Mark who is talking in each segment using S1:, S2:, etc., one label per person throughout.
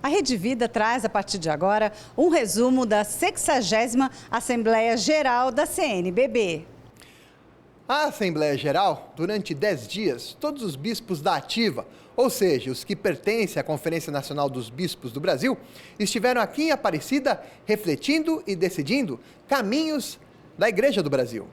S1: A Rede Vida traz, a partir de agora, um resumo da 60ª Assembleia Geral da CNBB.
S2: A Assembleia Geral, durante 10 dias, todos os bispos da ativa, ou seja, os que pertencem à Conferência Nacional dos Bispos do Brasil, estiveram aqui em Aparecida refletindo e decidindo caminhos da Igreja do Brasil.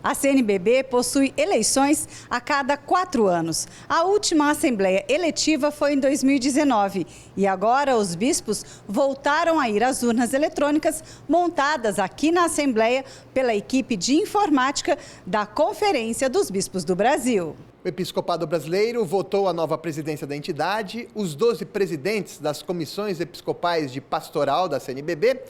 S1: A CNBB possui eleições a cada 4 anos. A última assembleia eletiva foi em 2019 e agora os bispos voltaram a ir às urnas eletrônicas montadas aqui na Assembleia pela equipe de informática da Conferência dos Bispos do Brasil.
S2: O Episcopado Brasileiro votou a nova presidência da entidade, os 12 presidentes das comissões episcopais de pastoral da CNBB,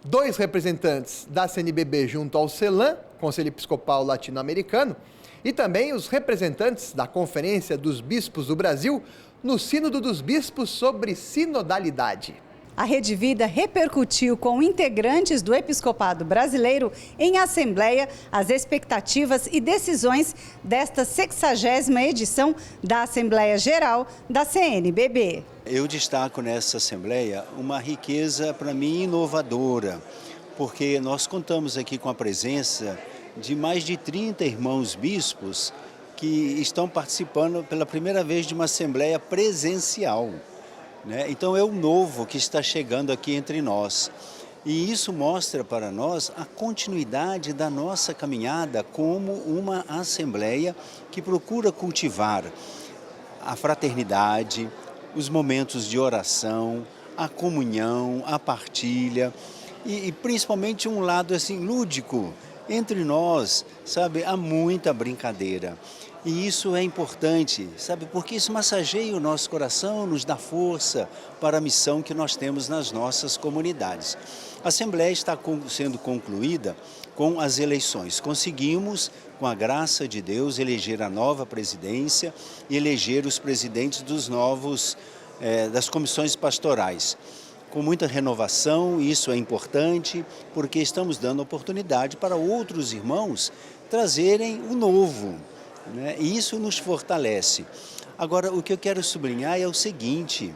S2: 2 representantes da CNBB junto ao CELAM, Conselho Episcopal Latino-Americano, e também os representantes da Conferência dos Bispos do Brasil no Sínodo dos Bispos sobre Sinodalidade.
S1: A Rede Vida repercutiu com integrantes do Episcopado Brasileiro em assembleia as expectativas e decisões desta 60ª edição da Assembleia Geral da CNBB.
S3: Eu destaco nessa assembleia uma riqueza, para mim, inovadora, porque nós contamos aqui com a presença de mais de 30 irmãos bispos que estão participando pela primeira vez de uma assembleia presencial. Então é o novo que está chegando aqui entre nós. E isso mostra para nós a continuidade da nossa caminhada como uma assembleia que procura cultivar a fraternidade, os momentos de oração, a comunhão, a partilha e principalmente um lado assim lúdico. Entre nós, sabe, há muita brincadeira. E isso é importante, sabe, porque isso massageia o nosso coração, nos dá força para a missão que nós temos nas nossas comunidades. A Assembleia está sendo concluída com as eleições. Conseguimos, com a graça de Deus, eleger a nova presidência e eleger os presidentes dos das comissões pastorais. Com muita renovação, isso é importante, porque estamos dando oportunidade para outros irmãos trazerem o novo. E isso nos fortalece. Agora, o que eu quero sublinhar é o seguinte: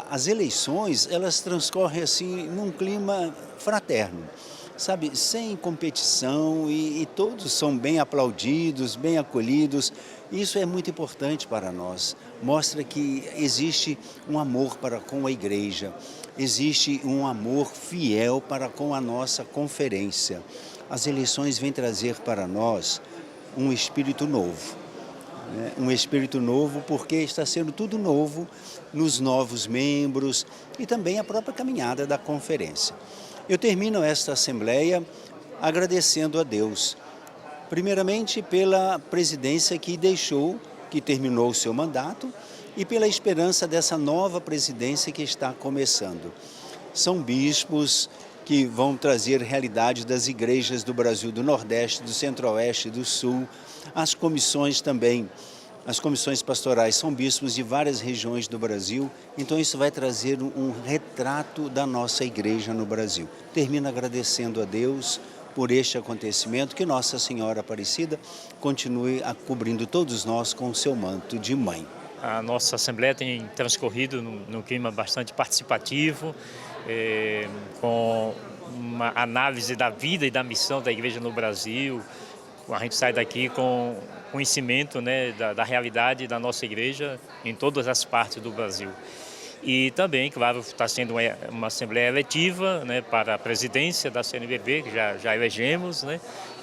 S3: as eleições, elas transcorrem assim num clima fraterno, sabe, sem competição e todos são bem aplaudidos, bem acolhidos. Isso é muito importante para nós. Mostra que existe um amor para com a igreja, existe um amor fiel para com a nossa conferência. As eleições vêm trazer para nós um espírito novo, um espírito novo porque está sendo tudo novo nos novos membros e também a própria caminhada da conferência. Eu termino esta assembleia agradecendo a Deus, primeiramente pela presidência que terminou o seu mandato e pela esperança dessa nova presidência que está começando. São bispos que vão trazer realidade das igrejas do Brasil, do Nordeste, do Centro-Oeste, do Sul. As comissões também, as comissões pastorais são bispos de várias regiões do Brasil, então isso vai trazer um retrato da nossa igreja no Brasil. Termino agradecendo a Deus por este acontecimento, que Nossa Senhora Aparecida continue cobrindo todos nós com o seu manto de mãe.
S4: A nossa Assembleia tem transcorrido num clima bastante participativo, com uma análise da vida e da missão da Igreja no Brasil. A gente sai daqui com conhecimento, da realidade da nossa Igreja em todas as partes do Brasil. E também, claro, está sendo uma Assembleia eletiva, para a presidência da CNBB, que já elegemos,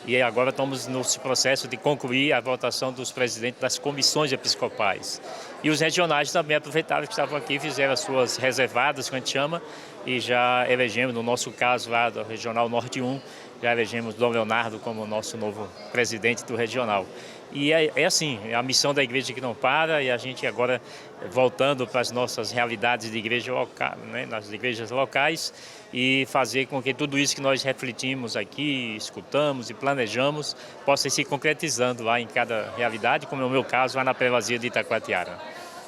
S4: e agora estamos no processo de concluir a votação dos presidentes das comissões episcopais. E os regionais também aproveitaram que estavam aqui, fizeram as suas reservadas, que a gente chama, e já elegemos, no nosso caso lá do Regional Norte 1, já elegemos Dom Leonardo como nosso novo presidente do regional. E é assim, é a missão da igreja que não para, e a gente agora voltando para as nossas realidades de igreja local, nas igrejas locais, e fazer com que tudo isso que nós refletimos aqui, escutamos e planejamos, possa ir se concretizando lá em cada realidade, como é o meu caso lá na Prelazia de Itacoatiara.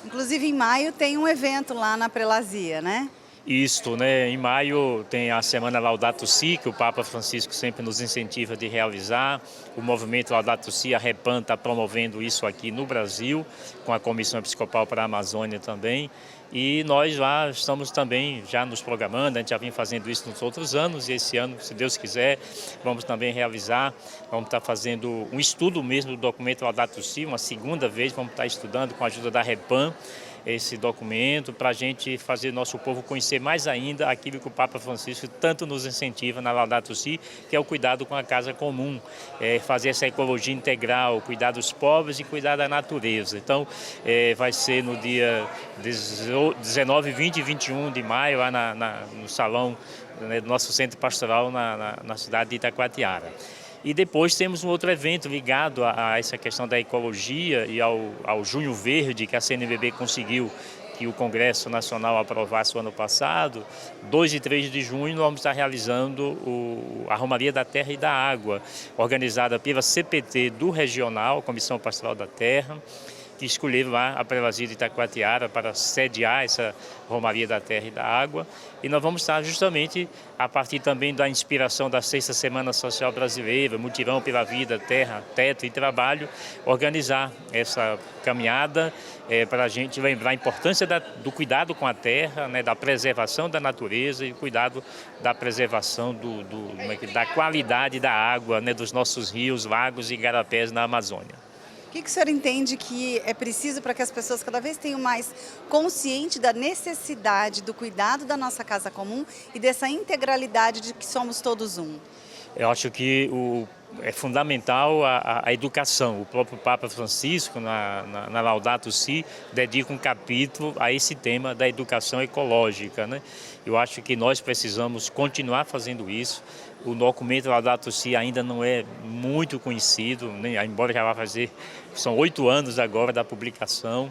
S1: Inclusive em maio tem um evento lá na Prelazia, né?
S4: Isto, né? Em maio tem a Semana Laudato Si, que o Papa Francisco sempre nos incentiva de realizar. O movimento Laudato Si, a Repan, está promovendo isso aqui no Brasil, com a Comissão Episcopal para a Amazônia também. E nós lá estamos também já nos programando, a gente já vem fazendo isso nos outros anos, e esse ano, se Deus quiser, vamos também realizar, vamos estar fazendo um estudo mesmo do documento Laudato Si, uma segunda vez, vamos estar estudando com a ajuda da Repan, esse documento, para a gente fazer nosso povo conhecer mais ainda aquilo que o Papa Francisco tanto nos incentiva na Laudato Si, que é o cuidado com a casa comum, fazer essa ecologia integral, cuidar dos pobres e cuidar da natureza. Então, vai ser no dia 19, 20 e 21 de maio, lá no salão, né, do nosso centro pastoral na cidade de Itacoatiara. E depois temos um outro evento ligado a essa questão da ecologia e ao Junho Verde, que a CNBB conseguiu que o Congresso Nacional aprovasse o ano passado. 2 e 3 de junho vamos estar realizando a Romaria da Terra e da Água, organizada pela CPT do Regional, Comissão Pastoral da Terra, que escolheram lá a Prelazia de Itacoatiara para sediar essa Romaria da Terra e da Água. E nós vamos estar justamente, a partir também da inspiração da 6ª Semana Social Brasileira, Mutirão pela Vida, Terra, Teto e Trabalho, organizar essa caminhada para a gente lembrar a importância do cuidado com a terra, né, da preservação da natureza e cuidado da preservação da qualidade da água, né, dos nossos rios, lagos e igarapés na Amazônia.
S1: O que o senhor entende que é preciso para que as pessoas cada vez tenham mais consciente da necessidade do cuidado da nossa casa comum e dessa integralidade de que somos todos um?
S4: Eu acho que é fundamental a educação. O próprio Papa Francisco, na Laudato Si, dedica um capítulo a esse tema da educação ecológica, né? Eu acho que nós precisamos continuar fazendo isso. O documento Laudato Si ainda não é muito conhecido, né? Embora já vá fazer, são 8 anos agora da publicação,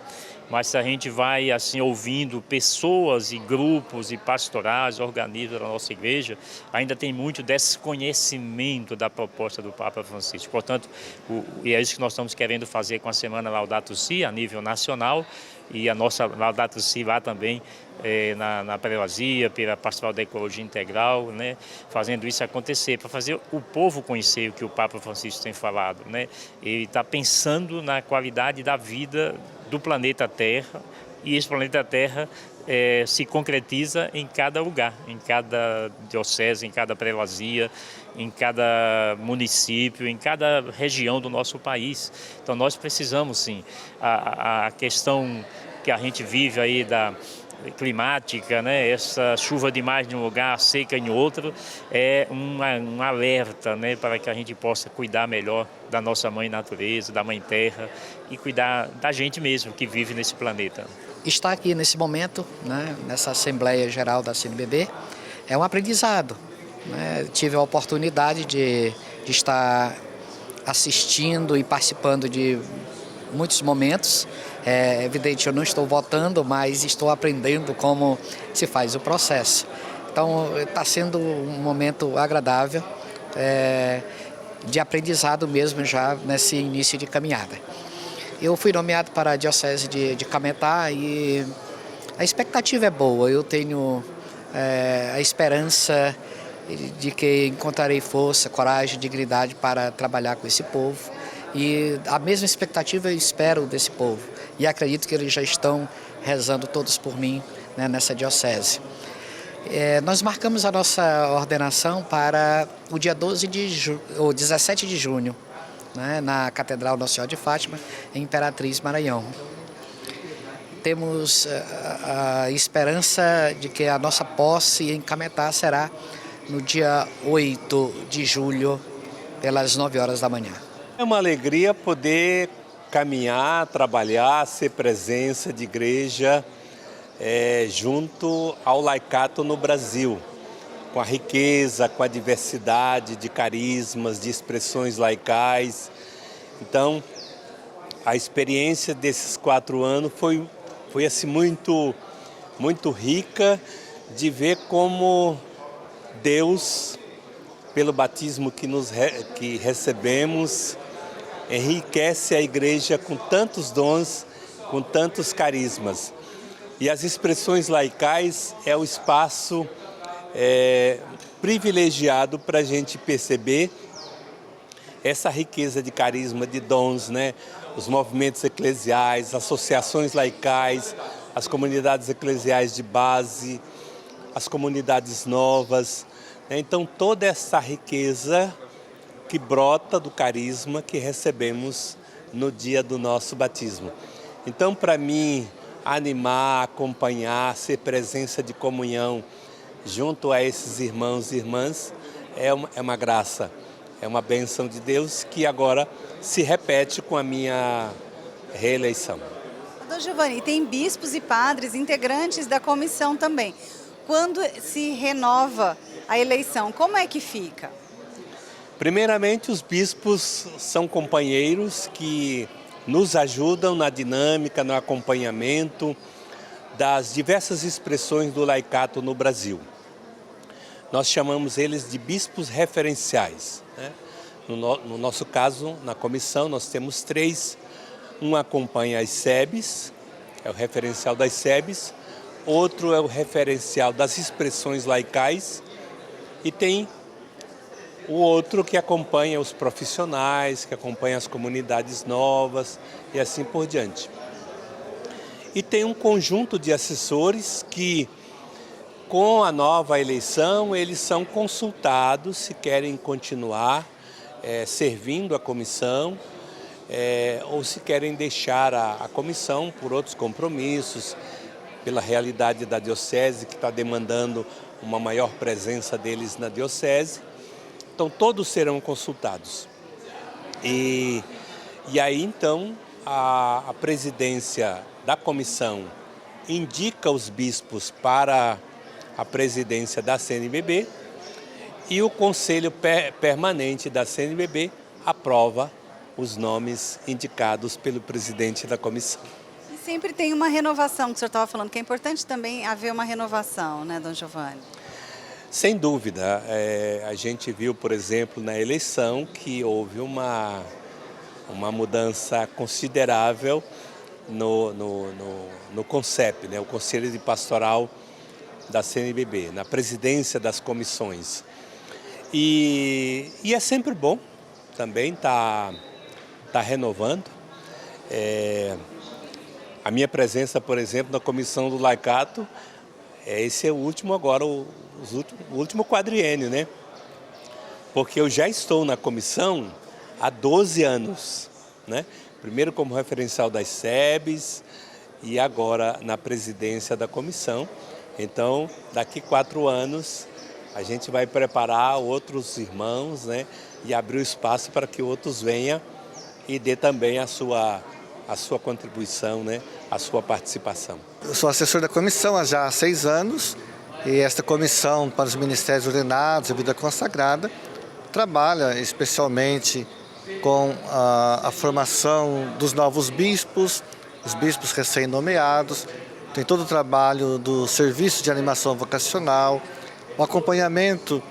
S4: mas se a gente vai assim ouvindo pessoas e grupos e pastorais, organismos da nossa igreja, ainda tem muito desconhecimento da proposta do Papa Francisco. Portanto, e é isso que nós estamos querendo fazer com a Semana Laudato Si a nível nacional, e a nossa Laudato Si lá também na Prelazia, pela Pastoral da Ecologia Integral, né, fazendo isso acontecer, para fazer o povo conhecer o que o Papa Francisco tem falado, né? Ele está pensando na qualidade da vida do planeta Terra, e esse planeta Terra se concretiza em cada lugar, em cada diocese, em cada prelazia, em cada município, em cada região do nosso país. Então nós precisamos sim, a questão que a gente vive aí da climática, né? Essa chuva demais em um lugar, seca em outro, é um alerta, né? Para que a gente possa cuidar melhor da nossa mãe natureza, da mãe terra e cuidar da gente mesmo que vive nesse planeta.
S5: Estar aqui nesse momento, né, nessa Assembleia Geral da CNBB, é um aprendizado, né? Tive a oportunidade de estar assistindo e participando de muitos momentos. É evidente, eu não estou votando, mas estou aprendendo como se faz o processo. Então, está sendo um momento agradável, de aprendizado mesmo já nesse início de caminhada. Eu fui nomeado para a Diocese de Cametá e a expectativa é boa. Eu tenho a esperança de que encontrarei força, coragem, dignidade para trabalhar com esse povo. E a mesma expectativa eu espero desse povo. E acredito que eles já estão rezando todos por mim, né, nessa diocese. Nós marcamos a nossa ordenação para o dia 17 de junho, né, na Catedral Nossa Senhora de Fátima, em Imperatriz, Maranhão. Temos a esperança de que a nossa posse em Cametá será no dia 8 de julho, pelas 9 horas da manhã.
S6: É uma alegria poder caminhar, trabalhar, ser presença de igreja junto ao laicato no Brasil, com a riqueza, com a diversidade de carismas, de expressões laicais. Então, a experiência desses 4 anos foi assim, muito rica de ver como Deus, pelo batismo que recebemos, enriquece a igreja com tantos dons, com tantos carismas. E as expressões laicais é o espaço privilegiado para a gente perceber essa riqueza de carisma, de dons, né? Os movimentos eclesiais, associações laicais, as comunidades eclesiais de base, as comunidades novas, né? Então toda essa riqueza que brota do carisma que recebemos no dia do nosso batismo. Então, para mim, animar, acompanhar, ser presença de comunhão junto a esses irmãos e irmãs é uma graça, é uma bênção de Deus que agora se repete com a minha reeleição.
S1: Dom Giovanni, tem bispos e padres integrantes da comissão também. Quando se renova a eleição, como é que fica?
S6: Primeiramente, os bispos são companheiros que nos ajudam na dinâmica, no acompanhamento das diversas expressões do laicato no Brasil. Nós chamamos eles de bispos referenciais, né? No nosso caso, na comissão, nós temos 3. Um acompanha as SEBs, é o referencial das SEBs, outro é o referencial das expressões laicais e tem o outro que acompanha os profissionais, que acompanha as comunidades novas e assim por diante. E tem um conjunto de assessores que, com a nova eleição, eles são consultados se querem continuar servindo a comissão ou se querem deixar a comissão por outros compromissos, pela realidade da diocese que está demandando uma maior presença deles na diocese. Então, todos serão consultados. E aí, então, a presidência da comissão indica os bispos para a presidência da CNBB e o Conselho Permanente da CNBB aprova os nomes indicados pelo presidente da comissão.
S1: E sempre tem uma renovação, que o senhor estava falando, que é importante também haver uma renovação, né, Dom Giovanni?
S6: Sem dúvida, a gente viu, por exemplo, na eleição que houve uma mudança considerável no CONCEP, né, o Conselho de Pastoral da CNBB, na presidência das comissões. E é sempre bom também tá renovando. A minha presença, por exemplo, na comissão do laicato, esse é o último agora, o último quadriênio, né? Porque eu já estou na comissão há 12 anos, né? Primeiro como referencial das SEBs e agora na presidência da comissão. Então, daqui 4 anos, a gente vai preparar outros irmãos, né? E abrir o espaço para que outros venham e dê também a sua contribuição, né? A sua participação.
S7: Eu sou assessor da comissão já há 6 anos e esta comissão para os ministérios ordenados e vida consagrada trabalha especialmente com a formação dos novos bispos, os bispos recém-nomeados, tem todo o trabalho do serviço de animação vocacional, o acompanhamento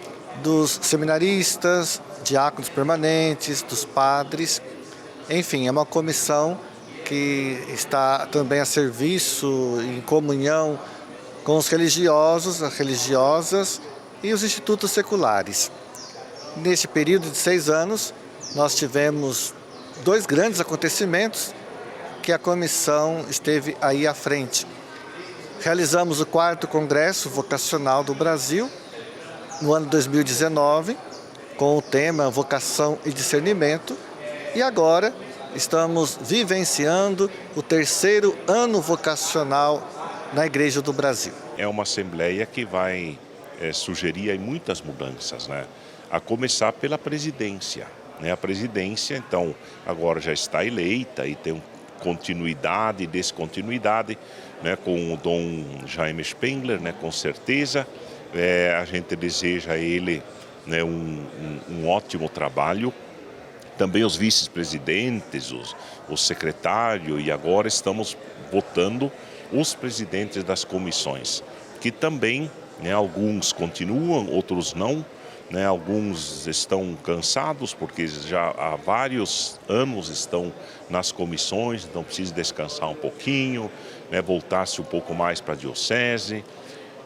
S7: dos seminaristas, diáconos permanentes, dos padres, enfim, é uma comissão que está também a serviço, em comunhão com os religiosos, as religiosas e os institutos seculares. Neste período de 6 anos, nós tivemos 2 grandes acontecimentos que a comissão esteve aí à frente. Realizamos o 4º Congresso Vocacional do Brasil, no ano 2019, com o tema Vocação e Discernimento, e agora estamos vivenciando o 3º ano vocacional na Igreja do Brasil.
S8: É uma assembleia que vai sugerir muitas mudanças, né? A começar pela presidência, né? A presidência, então, agora já está eleita e tem continuidade e descontinuidade, né? Com o Dom Jaime Spengler, né? Com certeza. A gente deseja a ele, né? Um ótimo trabalho. Também os vice-presidentes, o secretário, e agora estamos votando os presidentes das comissões, que também, né, alguns continuam, outros não, né? Alguns estão cansados porque já há vários anos estão nas comissões, então precisa descansar um pouquinho, né? Voltar-se um pouco mais para a diocese.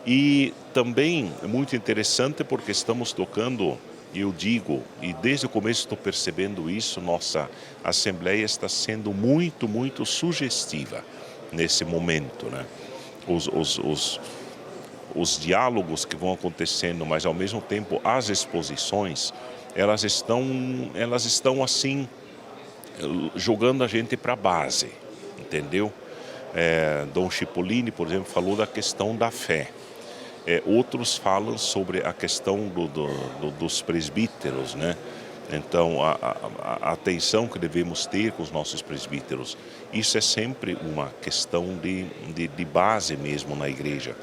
S8: E também é muito interessante porque estamos tocando, eu digo, e desde o começo estou percebendo isso, nossa Assembleia está sendo muito, muito sugestiva nesse momento, né? Os diálogos que vão acontecendo, mas ao mesmo tempo as exposições, elas estão assim, jogando a gente para a base, entendeu? Dom Cipollini, por exemplo, falou da questão da fé. Outros falam sobre a questão dos presbíteros, né? Então, a atenção que devemos ter com os nossos presbíteros, isso é sempre uma questão de base mesmo na igreja.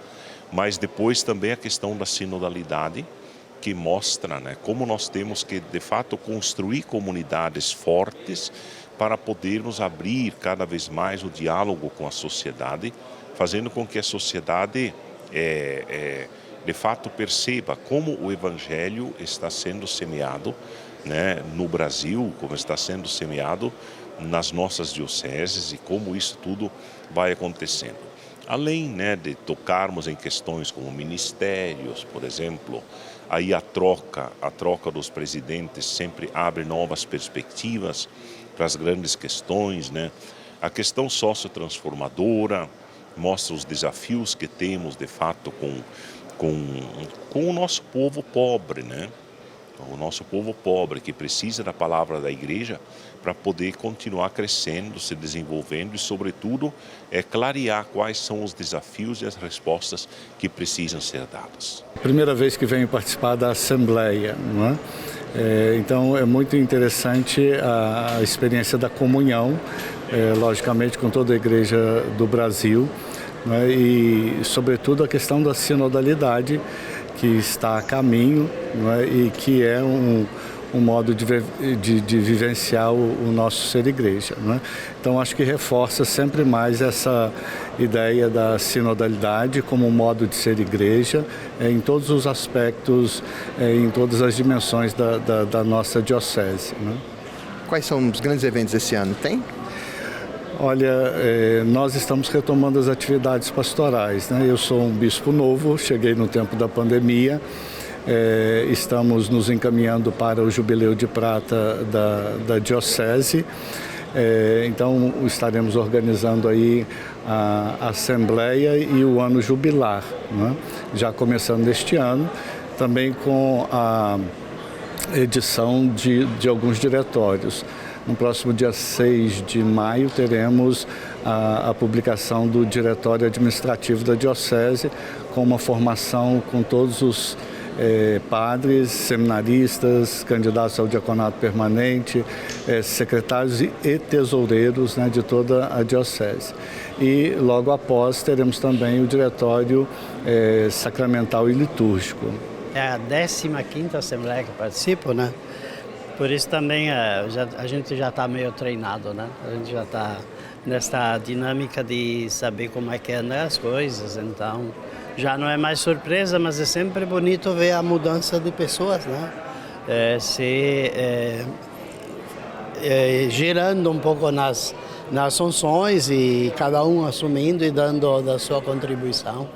S8: Mas depois também a questão da sinodalidade, que mostra, né, como nós temos que, de fato, construir comunidades fortes para podermos abrir cada vez mais o diálogo com a sociedade, fazendo com que a sociedade, de fato, perceba como o Evangelho está sendo semeado, né, no Brasil, como está sendo semeado nas nossas dioceses e como isso tudo vai acontecendo. Além, né, de tocarmos em questões como ministérios, por exemplo, aí a troca dos presidentes sempre abre novas perspectivas para as grandes questões, né? A questão sociotransformadora mostra os desafios que temos, de fato, com o nosso povo pobre, né? O nosso povo pobre que precisa da palavra da igreja para poder continuar crescendo, se desenvolvendo e, sobretudo, clarear quais são os desafios e as respostas que precisam ser dadas.
S7: Primeira vez que venho participar da Assembleia, não é? Então é muito interessante a experiência da comunhão, logicamente com toda a igreja do Brasil, né? E, sobretudo, a questão da sinodalidade, que está a caminho, não é? E que é um modo de vivenciar o nosso ser igreja, não é? Então acho que reforça sempre mais essa ideia da sinodalidade como um modo de ser igreja em todos os aspectos, em todas as dimensões da nossa diocese, não é?
S2: Quais são os grandes eventos desse ano? Tem?
S7: Olha, nós estamos retomando as atividades pastorais, né? Eu sou um bispo novo, cheguei no tempo da pandemia, estamos nos encaminhando para o Jubileu de Prata da Diocese, então estaremos organizando aí a Assembleia e o Ano Jubilar, né? Já começando neste ano, também com a edição de alguns diretórios. No próximo dia 6 de maio teremos a publicação do Diretório Administrativo da Diocese, com uma formação com todos os padres, seminaristas, candidatos ao diaconato permanente, secretários e tesoureiros, né, de toda a Diocese. E logo após teremos também o Diretório Sacramental e Litúrgico.
S9: É a 15ª Assembleia que participo, né? Por isso também a gente já está meio treinado, né? A gente já está nessa dinâmica de saber como é que andam as coisas, então já não é mais surpresa, mas é sempre bonito ver a mudança de pessoas, né? Girando um pouco nas funções e cada um assumindo e dando da sua contribuição.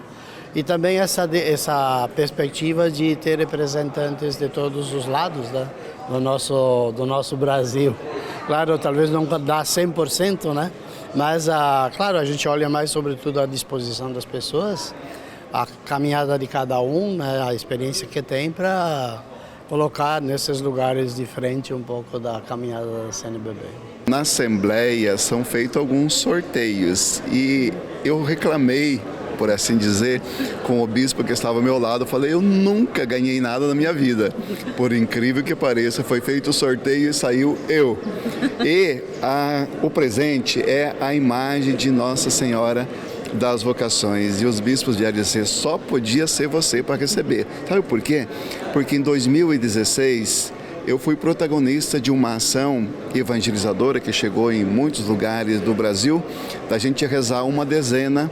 S9: E também essa perspectiva de ter representantes de todos os lados, né, do nosso Brasil. Claro, talvez não dá 100%, né? Mas, claro, a gente olha mais sobretudo a disposição das pessoas, a caminhada de cada um, né, a experiência que tem para colocar nesses lugares de frente um pouco da caminhada da CNBB.
S10: Na Assembleia são feitos alguns sorteios e eu reclamei, por assim dizer, com o bispo que estava ao meu lado. Eu falei, eu nunca ganhei nada na minha vida. Por incrível que pareça, foi feito o sorteio e saiu eu. E o presente é a imagem de Nossa Senhora das Vocações. E os bispos vieram dizer, só podia ser você para receber. Sabe por quê? Porque em 2016... eu fui protagonista de uma ação evangelizadora que chegou em muitos lugares do Brasil, da gente rezar uma dezena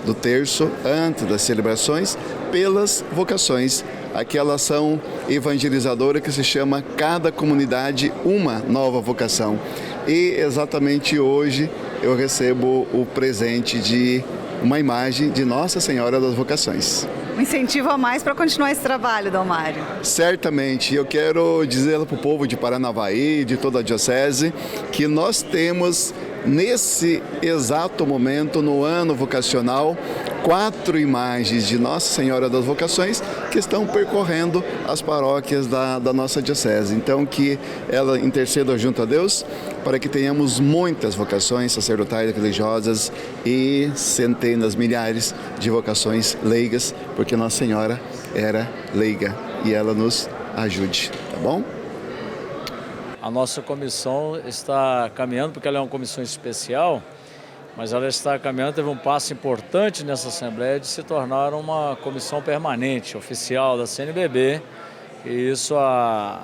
S10: do terço antes das celebrações pelas vocações aquela ação evangelizadora que se chama Cada Comunidade Uma Nova Vocação. E exatamente hoje eu recebo o presente de uma imagem de Nossa Senhora das Vocações.
S1: Um incentivo a mais para continuar esse trabalho, Dom Mário.
S10: Certamente, eu quero dizer para o povo de Paranavaí, de toda a diocese, que nós temos nesse exato momento, no ano vocacional, 4 imagens de Nossa Senhora das Vocações que estão percorrendo as paróquias da nossa diocese. Então, que ela interceda junto a Deus para que tenhamos muitas vocações sacerdotais, religiosas e centenas, milhares de vocações leigas, porque Nossa Senhora era leiga e ela nos ajude, tá bom?
S11: A nossa comissão está caminhando, porque ela é uma comissão especial, mas ela está caminhando, teve um passo importante nessa Assembleia de se tornar uma comissão permanente, oficial da CNBB, e isso a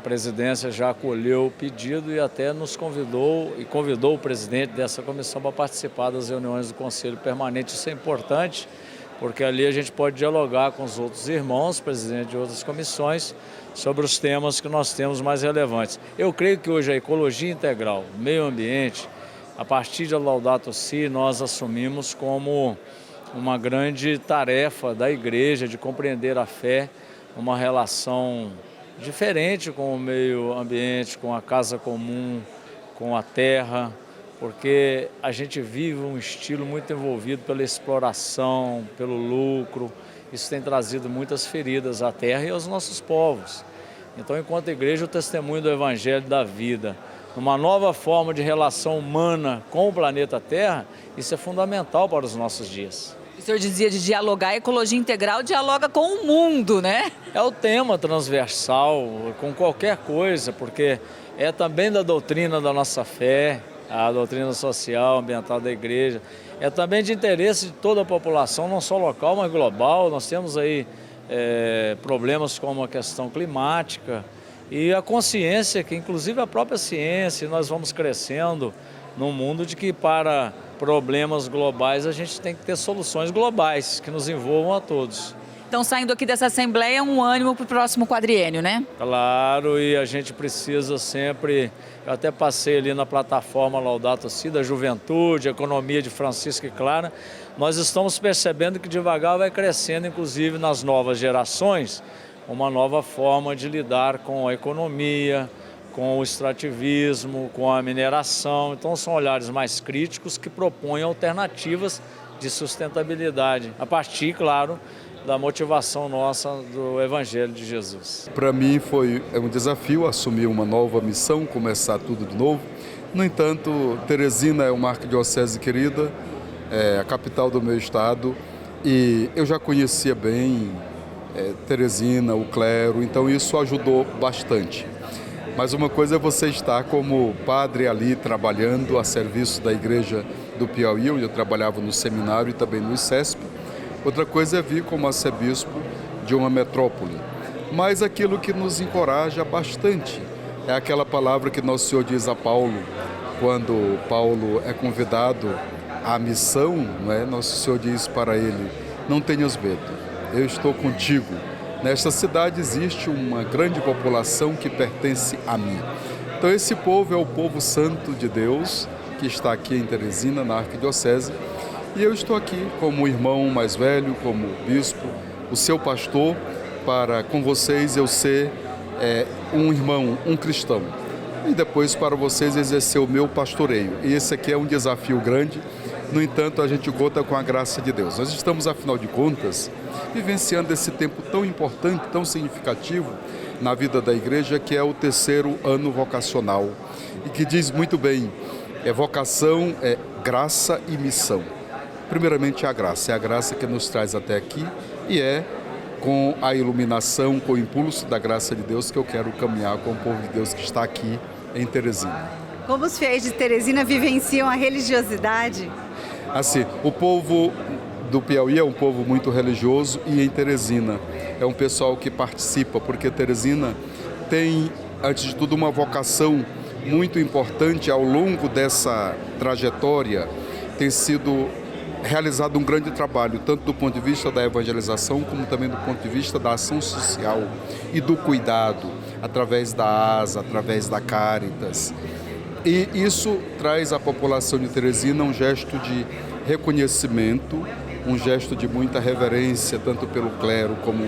S11: presidência já acolheu o pedido e até nos convidou e convidou o presidente dessa comissão para participar das reuniões do Conselho Permanente. Isso é importante, porque ali a gente pode dialogar com os outros irmãos, presidentes de outras comissões, sobre os temas que nós temos mais relevantes. Eu creio que hoje a ecologia integral, meio ambiente, a partir de Laudato Si, nós assumimos como uma grande tarefa da igreja de compreender a fé, uma relação diferente com o meio ambiente, com a casa comum, com a terra, porque a gente vive um estilo muito envolvido pela exploração, pelo lucro. Isso tem trazido muitas feridas à terra e aos nossos povos. Então, enquanto igreja, o testemunho do Evangelho da vida, uma nova forma de relação humana com o planeta Terra, isso é fundamental para os nossos dias.
S12: O senhor dizia de dialogar, a ecologia integral dialoga com o mundo, né?
S11: É o tema transversal com qualquer coisa, porque é também da doutrina da nossa fé, a doutrina social, ambiental da igreja. É também de interesse de toda a população, não só local, mas global. Nós temos aí problemas como a questão climática e a consciência, que inclusive a própria ciência, nós vamos crescendo num mundo de que para problemas globais a gente tem que ter soluções globais que nos envolvam a todos.
S12: Então, saindo aqui dessa Assembleia, um ânimo para o próximo quadriênio, né?
S11: Claro, e a gente precisa sempre... Eu até passei ali na plataforma Laudato Si, da Juventude, Economia de Francisco e Clara. Nós estamos percebendo que devagar vai crescendo, inclusive nas novas gerações, uma nova forma de lidar com a economia, com o extrativismo, com a mineração. Então, são olhares mais críticos que propõem alternativas de sustentabilidade, a partir, claro, da motivação nossa do Evangelho de Jesus.
S13: Para mim foi um desafio assumir uma nova missão, começar tudo de novo. No entanto, Teresina é uma arquidiocese querida, é a capital do meu estado, e eu já conhecia bem Teresina, o clero, então isso ajudou bastante. Mas uma coisa é você estar como padre ali trabalhando a serviço da igreja do Piauí, onde eu trabalhava no seminário e também no ICESP. Outra coisa é vir como arcebispo de uma metrópole. Mas aquilo que nos encoraja bastante é aquela palavra que Nosso Senhor diz a Paulo, quando Paulo é convidado à missão, não é? Nosso Senhor diz para ele: não tenhas medo, eu estou contigo. Nesta cidade existe uma grande população que pertence a mim. Então esse povo é o povo santo de Deus, que está aqui em Teresina, na arquidiocese. E eu estou aqui como irmão mais velho, como bispo, o seu pastor, para com vocês eu ser um irmão, um cristão. E depois para vocês exercer o meu pastoreio. E esse aqui é um desafio grande, no entanto a gente conta com a graça de Deus. Nós estamos, afinal de contas, vivenciando esse tempo tão importante, tão significativo na vida da igreja, que é o 3º ano vocacional. E que diz muito bem, vocação é graça e missão. Primeiramente a graça, é a graça que nos traz até aqui e é com a iluminação, com o impulso da graça de Deus que eu quero caminhar com o povo de Deus que está aqui em Teresina.
S1: Como os fiéis de Teresina vivenciam a religiosidade?
S13: Assim, o povo do Piauí é um povo muito religioso e em Teresina é um pessoal que participa, porque Teresina tem, antes de tudo, uma vocação muito importante ao longo dessa trajetória, tem sido realizado um grande trabalho, tanto do ponto de vista da evangelização, como também do ponto de vista da ação social e do cuidado, através da ASA, através da Caritas. E isso traz à população de Teresina um gesto de reconhecimento, um gesto de muita reverência, tanto pelo clero como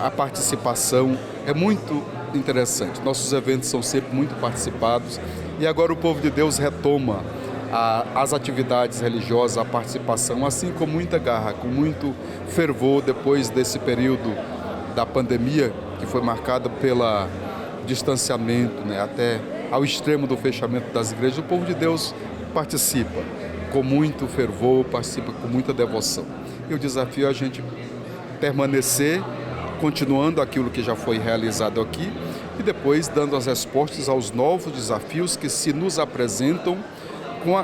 S13: a participação. É muito interessante. Nossos eventos são sempre muito participados e agora o povo de Deus retoma as atividades religiosas, a participação, assim com muita garra, com muito fervor depois desse período da pandemia, que foi marcada pelo distanciamento, né, até ao extremo do fechamento das igrejas. O povo de Deus participa com muito fervor, participa com muita devoção. E o desafio é a gente permanecer continuando aquilo que já foi realizado aqui e depois dando as respostas aos novos desafios que se nos apresentam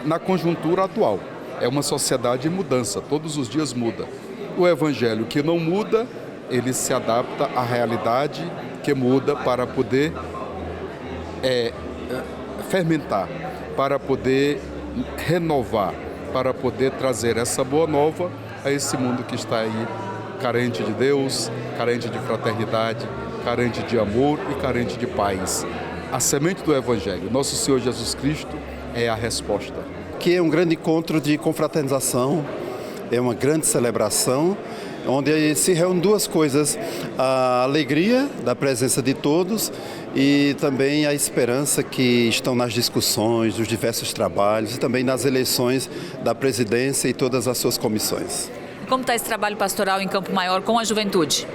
S13: na conjuntura atual. É uma sociedade em mudança, todos os dias muda. O evangelho que não muda, ele se adapta à realidade que muda para poder fermentar, para poder renovar, para poder trazer essa boa nova a esse mundo que está aí carente de Deus, carente de fraternidade, carente de amor e carente de paz. A semente do Evangelho, nosso Senhor Jesus Cristo, é a resposta.
S14: Que é um grande encontro de confraternização, é uma grande celebração, onde se reúnem duas coisas, a alegria da presença de todos e também a esperança que estão nas discussões, dos diversos trabalhos e também nas eleições da presidência e todas as suas comissões.
S12: Como está esse trabalho pastoral em Campo Maior com a juventude?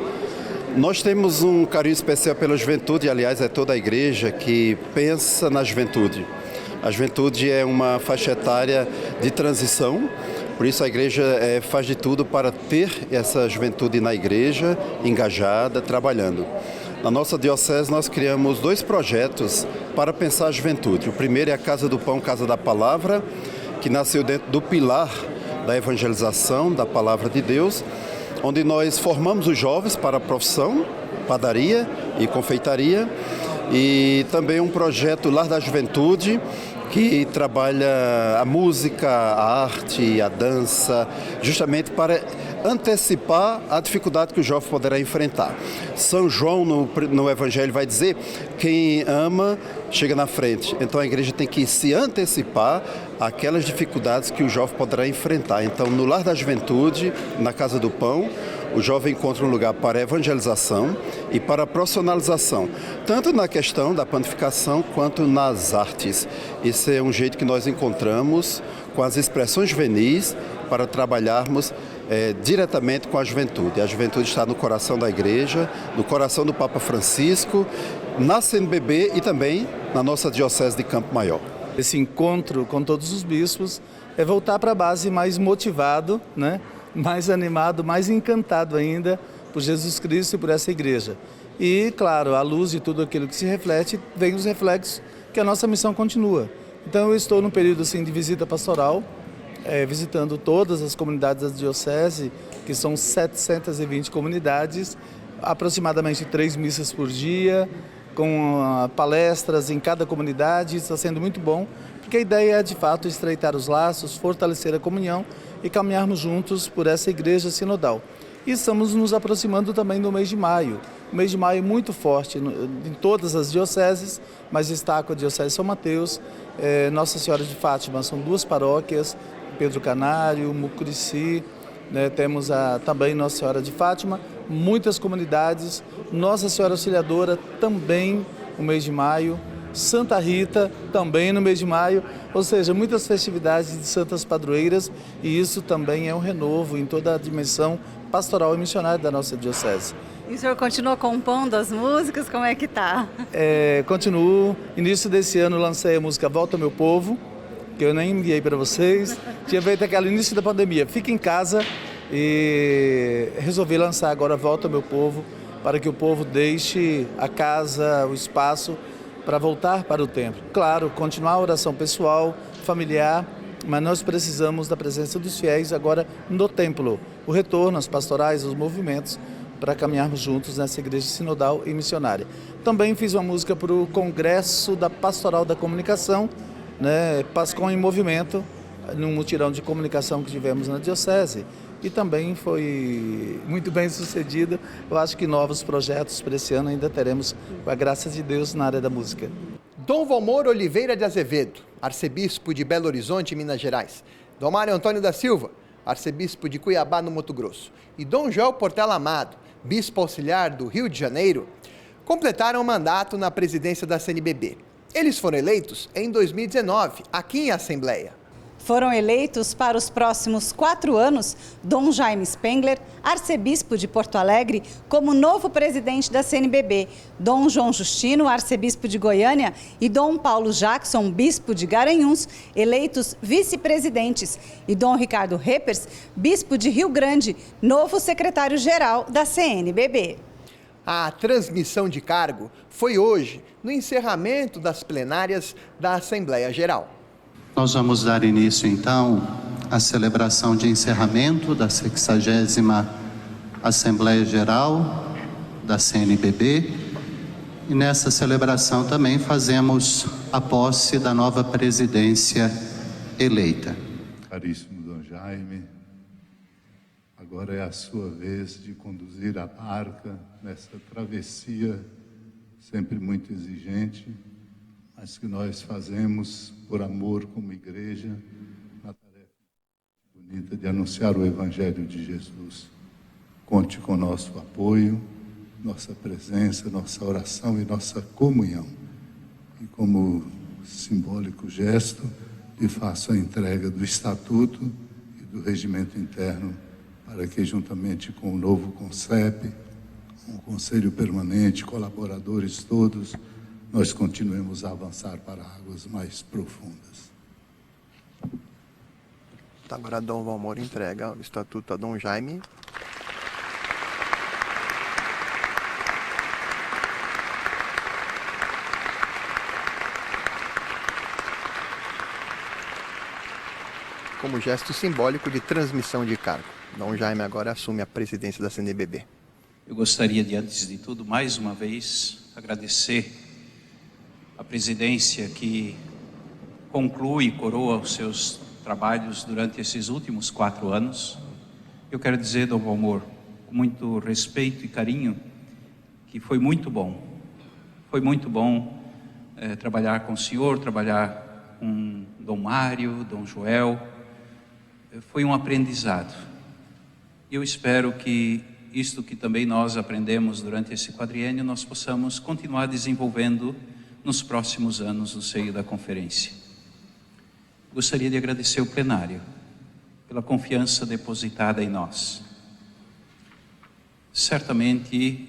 S14: Nós temos um carinho especial pela juventude, aliás, é toda a igreja que pensa na juventude. A juventude é uma faixa etária de transição, por isso a igreja faz de tudo para ter essa juventude na igreja, engajada, trabalhando. Na nossa diocese nós criamos 2 projetos para pensar a juventude. O primeiro é a Casa do Pão, Casa da Palavra, que nasceu dentro do pilar da evangelização, da Palavra de Deus, onde nós formamos os jovens para a profissão, padaria e confeitaria, e também um projeto Lar da Juventude, que trabalha a música, a arte, a dança, justamente para antecipar a dificuldade que o jovem poderá enfrentar. São João, no Evangelho, vai dizer, quem ama chega na frente. Então a igreja tem que se antecipar àquelas dificuldades que o jovem poderá enfrentar. Então, no Lar da Juventude, na Casa do Pão, o jovem encontra um lugar para evangelização e para profissionalização, tanto na questão da panificação quanto nas artes. Esse é um jeito que nós encontramos com as expressões juvenis para trabalharmos diretamente com a juventude. A juventude está no coração da igreja, no coração do Papa Francisco, na CNBB e também na nossa Diocese de Campo Maior.
S15: Esse encontro com todos os bispos é voltar para a base mais motivado, né? Mais animado, mais encantado ainda por Jesus Cristo e por essa igreja. E, claro, à luz de tudo aquilo que se reflete, vem os reflexos que a nossa missão continua. Então eu estou num período assim, de visita pastoral, visitando todas as comunidades da diocese, que são 720 comunidades, aproximadamente 3 missas por dia, com palestras em cada comunidade. Está sendo muito bom, porque a ideia é de fato estreitar os laços, fortalecer a comunhão e caminharmos juntos por essa igreja sinodal. E estamos nos aproximando também do mês de maio. O mês de maio é muito forte em todas as dioceses, mas destaco a Diocese de São Mateus, Nossa Senhora de Fátima. São 2 paróquias, Pedro Canário, Mucurici, né? Temos também Nossa Senhora de Fátima, muitas comunidades, Nossa Senhora Auxiliadora também no mês de maio, Santa Rita também no mês de maio, ou seja, muitas festividades de santas padroeiras, e isso também é um renovo em toda a dimensão pastoral e missionária da nossa diocese.
S1: E o senhor continua compondo as músicas? Como é que tá?
S15: Continuo. Início desse ano lancei a música Volta Meu Povo, que eu nem enviei para vocês. Tinha feito aquela início da pandemia, fica em casa, e resolvi lançar agora Volta Meu Povo, para que o povo deixe a casa, o espaço, para voltar para o templo. Claro, continuar a oração pessoal, familiar, mas nós precisamos da presença dos fiéis agora no templo. O retorno às pastorais, aos movimentos, para caminharmos juntos nessa igreja sinodal e missionária. Também fiz uma música para o Congresso da Pastoral da Comunicação, né? Pascom em Movimento, num mutirão de comunicação que tivemos na Diocese e também foi muito bem sucedido. Eu acho que novos projetos para esse ano ainda teremos, com a graça de Deus, na área da música.
S2: Dom Valmor Oliveira de Azevedo, arcebispo de Belo Horizonte, Minas Gerais. Dom Mário Antônio da Silva, arcebispo de Cuiabá, no Mato Grosso. E Dom Joel Portela Amado, bispo auxiliar do Rio de Janeiro, completaram o mandato na presidência da CNBB. Eles foram eleitos em 2019, aqui em Assembleia.
S1: Foram eleitos para os próximos 4 anos Dom Jaime Spengler, arcebispo de Porto Alegre, como novo presidente da CNBB, Dom João Justino, arcebispo de Goiânia, e Dom Paulo Jackson, bispo de Garanhuns, eleitos vice-presidentes, e Dom Ricardo Reppers, bispo de Rio Grande, novo secretário-geral da CNBB.
S2: A transmissão de cargo foi hoje, no encerramento das plenárias da Assembleia Geral.
S16: Nós vamos dar início, então, à celebração de encerramento da 60ª Assembleia Geral da CNBB. E nessa celebração também fazemos a posse da nova presidência eleita.
S17: Caríssimo Dom Jaime, agora é a sua vez de conduzir a barca nessa travessia sempre muito exigente, mas que nós fazemos por amor como igreja, na tarefa bonita de anunciar o Evangelho de Jesus. Conte com nosso apoio, nossa presença, nossa oração e nossa comunhão. E como simbólico gesto, lhe faço a entrega do Estatuto e do Regimento Interno, para que, juntamente com o novo CONCEP, o Conselho Permanente, colaboradores todos, nós continuemos a avançar para águas mais profundas.
S2: Agora Dom Valmor entrega o Estatuto a Dom Jaime. Como gesto simbólico de transmissão de cargo. Dom Jaime agora assume a presidência da CNBB.
S18: Eu gostaria de, antes de tudo, mais uma vez, agradecer a presidência que conclui e coroa os seus trabalhos durante esses últimos 4 anos. Eu quero dizer, Dom Valmor, com muito respeito e carinho, que foi muito bom. Foi muito bom trabalhar com o senhor, trabalhar com Dom Mário, Dom Joel. Foi um aprendizado. Eu espero que isto que também nós aprendemos durante esse quadriênio, nós possamos continuar desenvolvendo nos próximos anos no seio da conferência. Gostaria de agradecer o plenário pela confiança depositada em nós. Certamente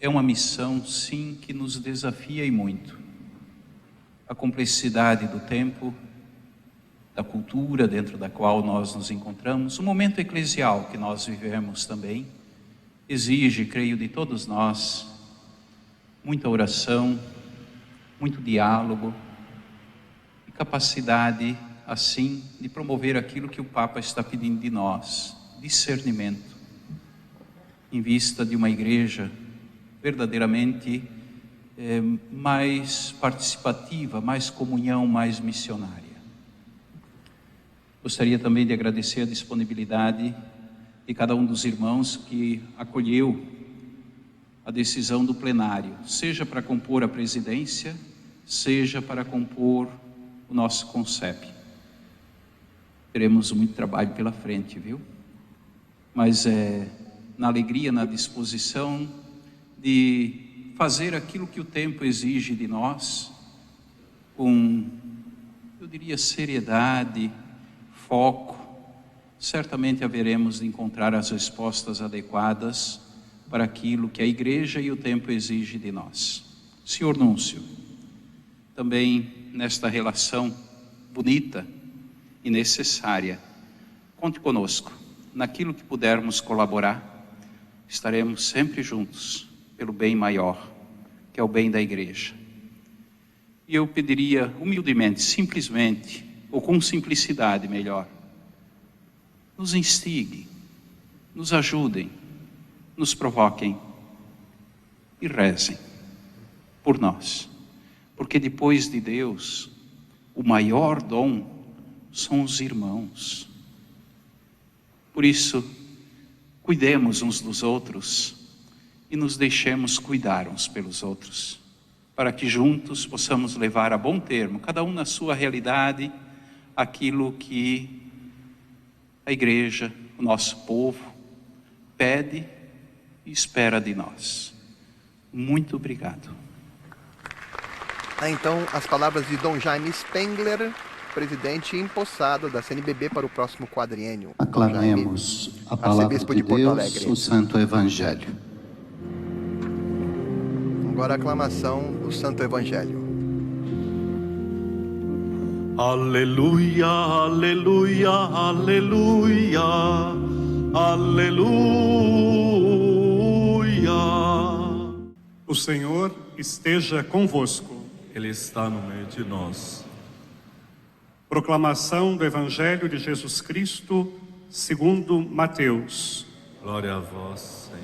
S18: é uma missão, sim, que nos desafia e muito. A complexidade do tempo, da cultura dentro da qual nós nos encontramos, o momento eclesial que nós vivemos também, exige, creio, de todos nós, muita oração, muito diálogo e capacidade, assim, de promover aquilo que o Papa está pedindo de nós, discernimento, em vista de uma igreja verdadeiramente mais participativa, mais comunhão, mais missionária. Gostaria também de agradecer a disponibilidade de cada um dos irmãos que acolheu a decisão do plenário, seja para compor a presidência, seja para compor o nosso CONCEP. Teremos muito trabalho pela frente, viu? Mas na alegria, na disposição de fazer aquilo que o tempo exige de nós, com, eu diria, seriedade, foco, certamente haveremos de encontrar as respostas adequadas para aquilo que a igreja e o tempo exige de nós. Senhor Núncio, também nesta relação bonita e necessária, conte conosco. Naquilo que pudermos colaborar, estaremos sempre juntos pelo bem maior, que é o bem da igreja. E eu pediria humildemente, simplesmente, ou com simplicidade melhor, nos instiguem, nos ajudem, nos provoquem e rezem por nós. Porque depois de Deus, o maior dom são os irmãos. Por isso, cuidemos uns dos outros e nos deixemos cuidar uns pelos outros, para que juntos possamos levar a bom termo, cada um na sua realidade, aquilo que a igreja, o nosso povo, pede e espera de nós. Muito obrigado.
S2: Então, as palavras de Dom Jaime Spengler, presidente empossado da CNBB para o próximo quadriênio.
S16: Aclamemos a palavra de Deus, o Santo Evangelho.
S2: Agora a aclamação do Santo Evangelho.
S19: Aleluia, aleluia, aleluia, aleluia.
S20: O Senhor esteja convosco.
S19: Ele está no meio de nós.
S20: Proclamação do Evangelho de Jesus Cristo, segundo Mateus.
S19: Glória a vós, Senhor.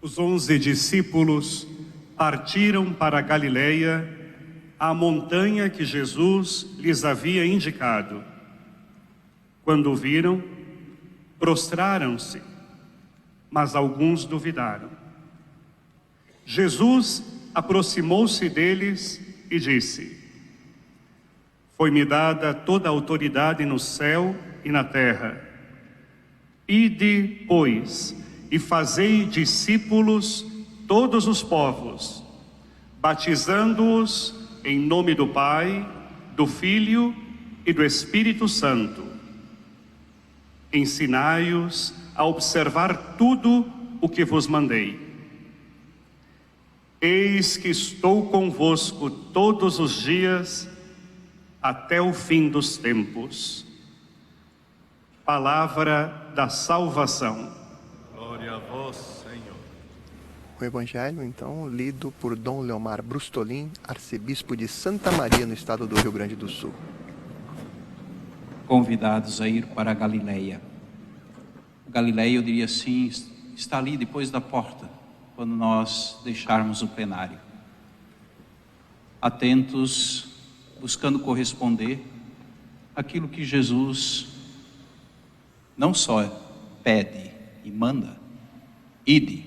S20: Os 11 discípulos partiram para a Galileia, a montanha que Jesus lhes havia indicado. Quando o viram, prostraram-se, mas alguns duvidaram. Jesus aproximou-se deles e disse: Foi-me dada toda a autoridade no céu e na terra. Ide, pois, e fazei discípulos todos os povos, batizando-os em nome do Pai, do Filho e do Espírito Santo. Ensinai-os a observar tudo o que vos mandei. Eis que estou convosco todos os dias, até o fim dos tempos. Palavra da salvação.
S19: Glória a vós, Senhor.
S2: O Evangelho, então, lido por Dom Leomar Brustolin, arcebispo de Santa Maria, no estado do Rio Grande do Sul.
S18: Convidados a ir para a Galileia. Galileia, eu diria assim, está ali depois da porta, quando nós deixarmos o plenário. Atentos, buscando corresponder àquilo que Jesus não só pede e manda, ide.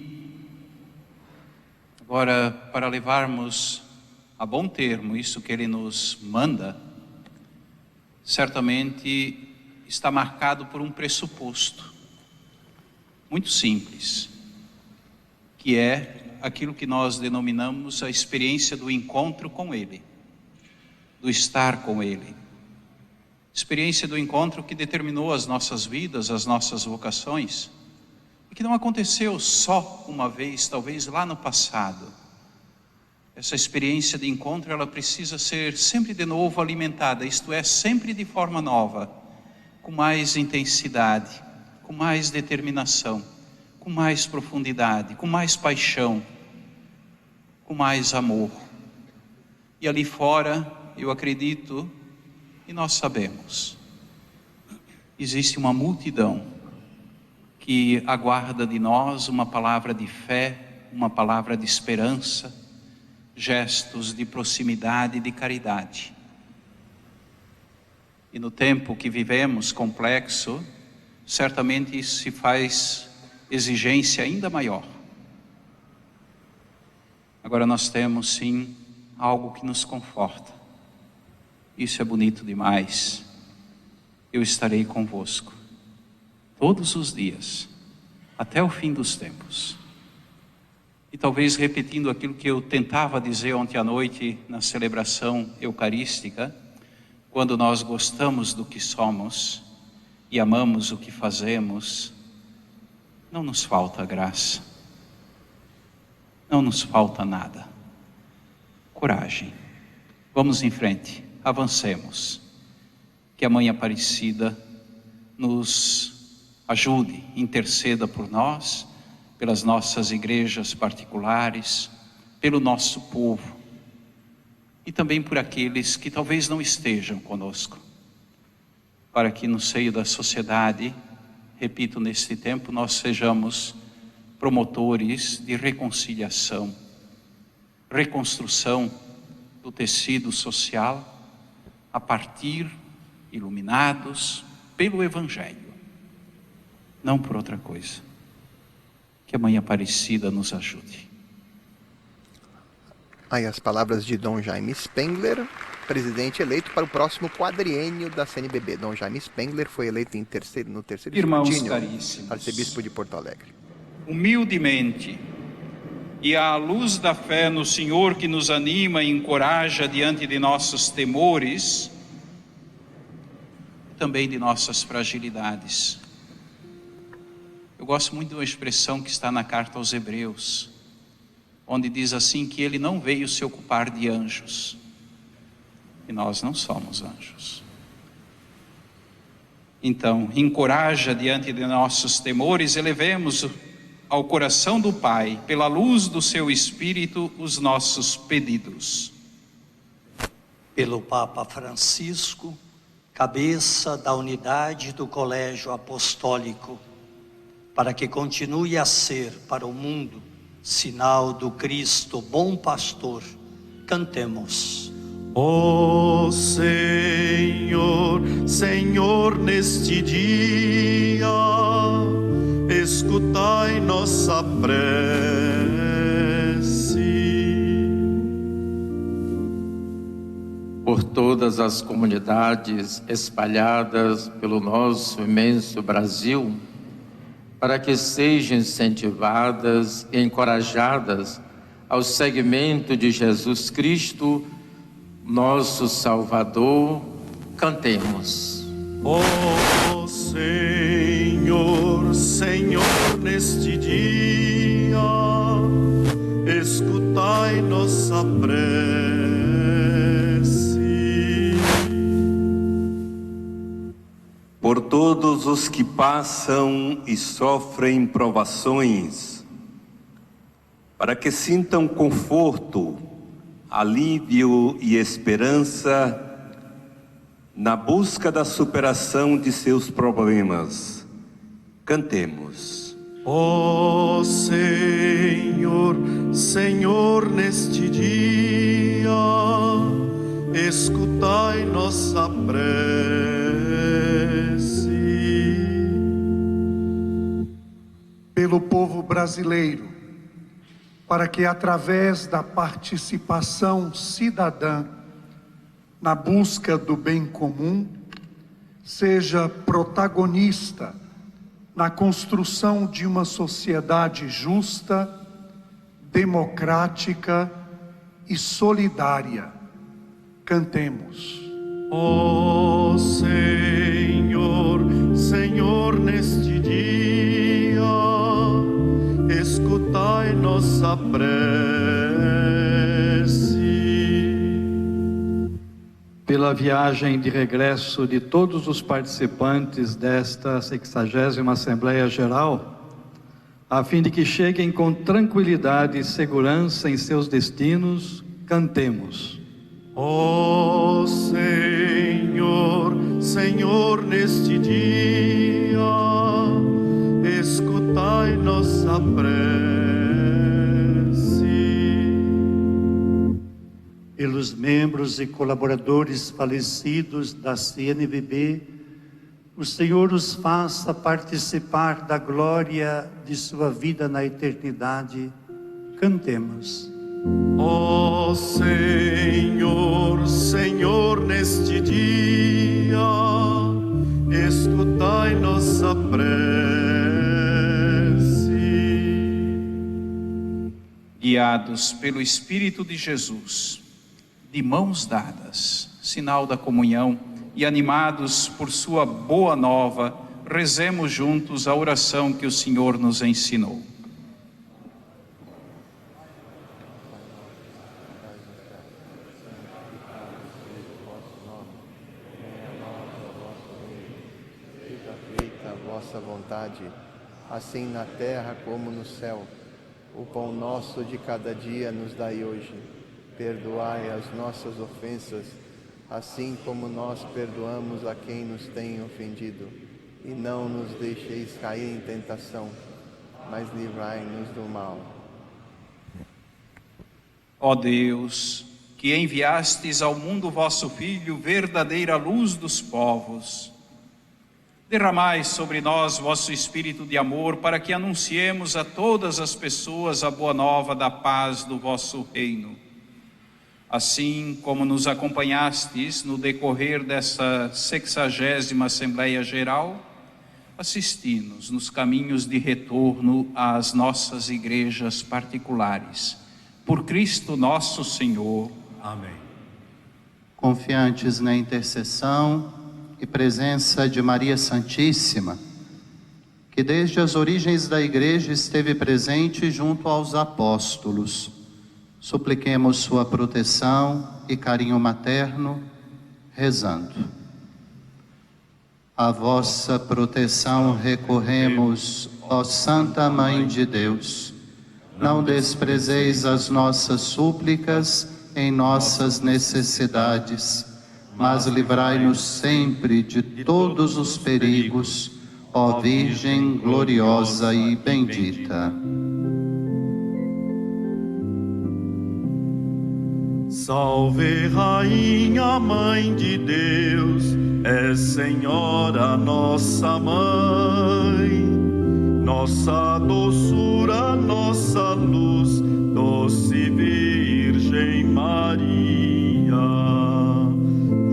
S18: Agora, para levarmos a bom termo isso que Ele nos manda, certamente está marcado por um pressuposto muito simples, que é aquilo que nós denominamos a experiência do encontro com Ele, do estar com Ele. Experiência do encontro que determinou as nossas vidas, as nossas vocações, e que não aconteceu só uma vez, talvez lá no passado. Essa experiência de encontro, ela precisa ser sempre de novo alimentada, isto é, sempre de forma nova, com mais intensidade, com mais determinação, com mais profundidade, com mais paixão, com mais amor. E ali fora, eu acredito, e nós sabemos, existe uma multidão que aguarda de nós uma palavra de fé, uma palavra de esperança, gestos de proximidade e de caridade. E no tempo que vivemos complexo, certamente isso se faz exigência ainda maior. Agora nós temos sim algo que nos conforta. Isso é bonito demais. Eu estarei convosco todos os dias, até o fim dos tempos. E talvez repetindo aquilo que eu tentava dizer ontem à noite na celebração eucarística, quando nós gostamos do que somos e amamos o que fazemos, não nos falta graça, não nos falta nada. Coragem, vamos em frente, avancemos. Que a Mãe Aparecida nos ajude, interceda por nós, pelas nossas igrejas particulares, pelo nosso povo e também por aqueles que talvez não estejam conosco, para que no seio da sociedade, repito, neste tempo, nós sejamos promotores de reconciliação, reconstrução do tecido social a partir, iluminados pelo Evangelho, não por outra coisa. Que a Mãe Aparecida nos ajude.
S2: Aí as palavras de Dom Jaime Spengler, presidente eleito para o próximo quadriênio da CNBB. Dom Jaime Spengler foi eleito no terceiro
S18: Irmãos
S2: escrutínio,
S18: caríssimos,
S2: arcebispo de Porto Alegre.
S18: Humildemente e à luz da fé no Senhor que nos anima e encoraja diante de nossos temores, também de nossas fragilidades. Eu gosto muito de uma expressão que está na carta aos Hebreus, onde diz assim que ele não veio se ocupar de anjos, e nós não somos anjos. Então, encoraja diante de nossos temores, elevemos ao coração do Pai, pela luz do seu Espírito, os nossos pedidos.
S21: Pelo Papa Francisco, cabeça da unidade do Colégio Apostólico, para que continue a ser para o mundo sinal do Cristo bom pastor, cantemos.
S19: Ó Senhor, Senhor, neste dia, escutai nossa prece.
S22: Por todas as comunidades espalhadas pelo nosso imenso Brasil, para que sejam incentivadas e encorajadas ao seguimento de Jesus Cristo, nosso Salvador, cantemos.
S19: Ó Senhor, Senhor, neste dia, escutai nossa prece.
S6: Por todos os que passam e sofrem provações, para que sintam conforto, alívio e esperança na busca da superação de seus problemas, cantemos.
S19: Ó Senhor, Senhor, neste dia, escutai nossa prece.
S23: Pelo povo brasileiro, para que através da participação cidadã na busca do bem comum, seja protagonista na construção de uma sociedade justa, democrática e solidária. Cantemos.
S19: Ó Senhor, Senhor, neste dia, escutai nossa prece.
S24: Pela viagem de regresso de todos os participantes desta 60ª Assembleia Geral, a fim de que cheguem com tranquilidade e segurança em seus destinos, cantemos.
S19: Ó Senhor, Senhor, neste dia, escutai nossa prece.
S23: Pelos membros e colaboradores falecidos da CNBB, o Senhor os faça participar da glória de sua vida na eternidade. Cantemos.
S19: Ó Senhor, Senhor, neste dia, escutai nossa prece.
S18: Guiados pelo Espírito de Jesus, de mãos dadas, sinal da comunhão, e animados por sua boa nova, rezemos juntos a oração que o Senhor nos ensinou.
S2: Vontade, assim na terra como no céu. O pão nosso de cada dia nos dai hoje. Perdoai as nossas ofensas, assim como nós perdoamos a quem nos tem ofendido. E não nos deixeis cair em tentação, mas livrai-nos do mal.
S18: Ó Deus, que enviastes ao mundo vosso Filho, verdadeira luz dos povos. Derramai sobre nós vosso espírito de amor, para que anunciemos a todas as pessoas a boa nova da paz do vosso reino. Assim como nos acompanhastes no decorrer dessa 60ª Assembleia Geral, assisti-nos nos caminhos de retorno às nossas igrejas particulares. Por Cristo nosso Senhor.
S16: Amém. Confiantes na intercessão e presença de Maria Santíssima, que desde as origens da Igreja esteve presente junto aos apóstolos, supliquemos sua proteção e carinho materno, rezando. A vossa proteção recorremos, ó Santa Mãe de Deus. Não desprezeis as nossas súplicas em nossas necessidades, mas livrai-nos sempre de todos os perigos, ó Virgem gloriosa e bendita.
S19: Salve, Rainha, Mãe de Deus, é Senhora nossa Mãe, nossa doçura, nossa luz, doce Virgem Maria.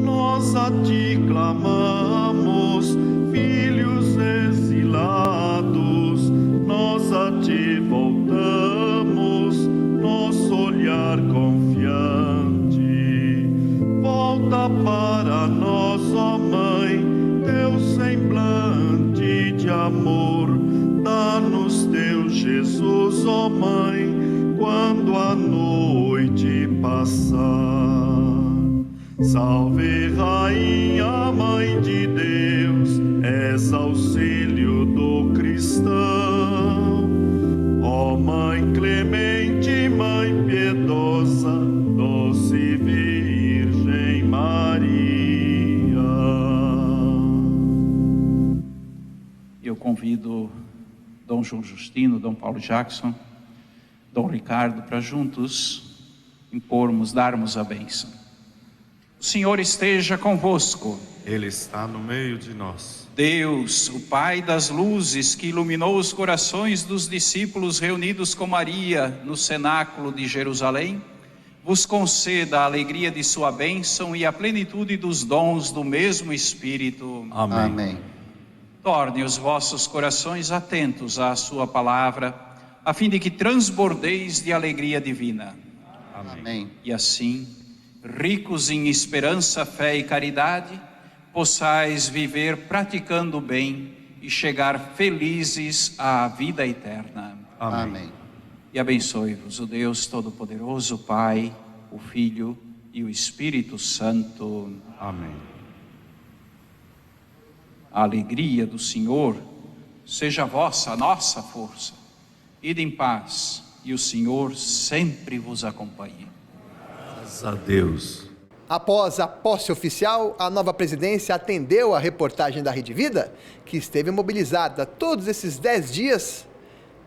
S19: Nós a ti clamamos, filhos exilados, nós a ti voltamos, nosso olhar confiante. Volta para nós, ó Mãe, teu semblante de amor. Dá-nos teu Jesus, ó Mãe, quando a noite passar. Salve, Rainha, Mãe de Deus, és auxílio do cristão. Ó Mãe clemente, Mãe piedosa, doce Virgem Maria.
S18: Eu convido Dom João Justino, Dom Paulo Jackson, Dom Ricardo, para juntos impormos, darmos a bênção. O Senhor esteja convosco.
S3: Ele está no meio de nós.
S18: Deus, o Pai das luzes, que iluminou os corações dos discípulos reunidos com Maria no cenáculo de Jerusalém, vos conceda a alegria de sua bênção e a plenitude dos dons do mesmo Espírito.
S3: Amém.
S16: Amém.
S18: Torne os vossos corações atentos à sua palavra, a fim de que transbordeis de alegria divina.
S16: Amém.
S18: E assim, ricos em esperança, fé e caridade, possais viver praticando o bem e chegar felizes à vida eterna.
S16: Amém.
S18: E abençoe-vos o Deus Todo-Poderoso, o Pai, o Filho e o Espírito Santo.
S3: Amém.
S18: A alegria do Senhor seja vossa, a nossa força. Ide em paz e o Senhor sempre vos acompanhe.
S3: Graças a Deus.
S2: Após a posse oficial, a nova presidência atendeu a reportagem da Rede Vida, que esteve mobilizada todos esses 10 dias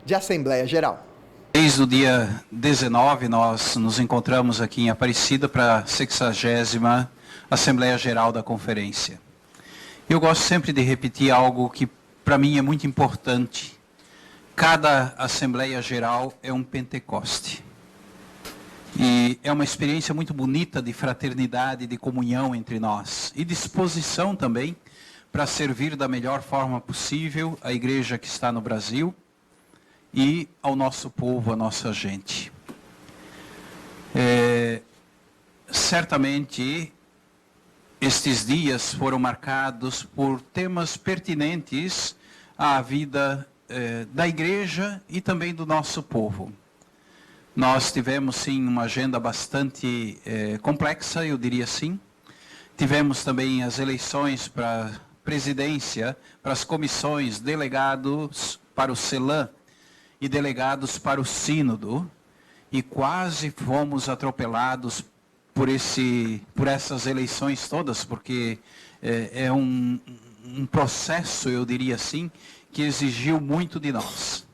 S2: de Assembleia Geral.
S18: Desde o dia 19, nós nos encontramos aqui em Aparecida para a 60ª Assembleia Geral da Conferência. Eu gosto sempre de repetir algo que para mim é muito importante. Cada Assembleia Geral é um Pentecoste. E é uma experiência muito bonita de fraternidade, de comunhão entre nós. E disposição também para servir da melhor forma possível a igreja que está no Brasil e ao nosso povo, a nossa gente. Certamente, estes dias foram marcados por temas pertinentes à vida da igreja e também do nosso povo. Nós tivemos, sim, uma agenda bastante complexa, eu diria assim. Tivemos também as eleições para a presidência, para as comissões, delegados para o CELAM e delegados para o Sínodo. E quase fomos atropelados por essas eleições todas, porque é um processo, eu diria assim, que exigiu muito de nós.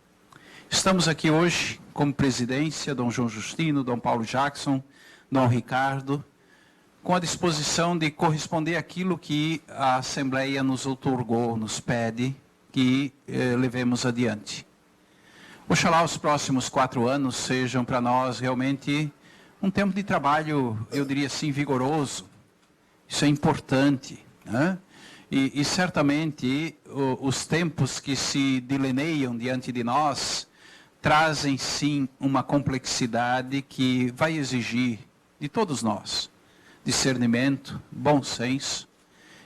S18: Estamos aqui hoje como presidência, Dom João Justino, Dom Paulo Jackson, Dom Ricardo, com a disposição de corresponder àquilo que a Assembleia nos outorgou, nos pede que levemos adiante. Oxalá os próximos 4 anos sejam para nós realmente um tempo de trabalho, eu diria assim, vigoroso. Isso é importante, né? E certamente os tempos que se delineiam diante de nós trazem sim uma complexidade que vai exigir de todos nós discernimento, bom senso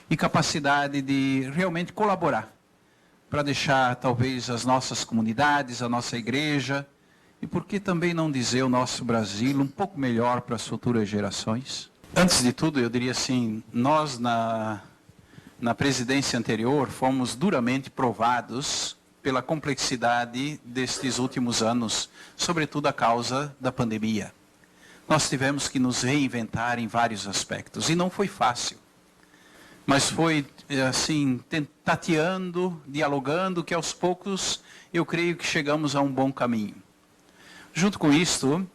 S18: e capacidade de realmente colaborar para deixar talvez as nossas comunidades, a nossa igreja e por que também não dizer o nosso Brasil um pouco melhor para as futuras gerações. Antes de tudo, eu diria assim, nós na presidência anterior fomos duramente provados pela complexidade destes últimos anos, sobretudo a causa da pandemia. Nós tivemos que nos reinventar em vários aspectos e não foi fácil. Mas foi assim, tateando, dialogando, que aos poucos eu creio que chegamos a um bom caminho. Junto com isto,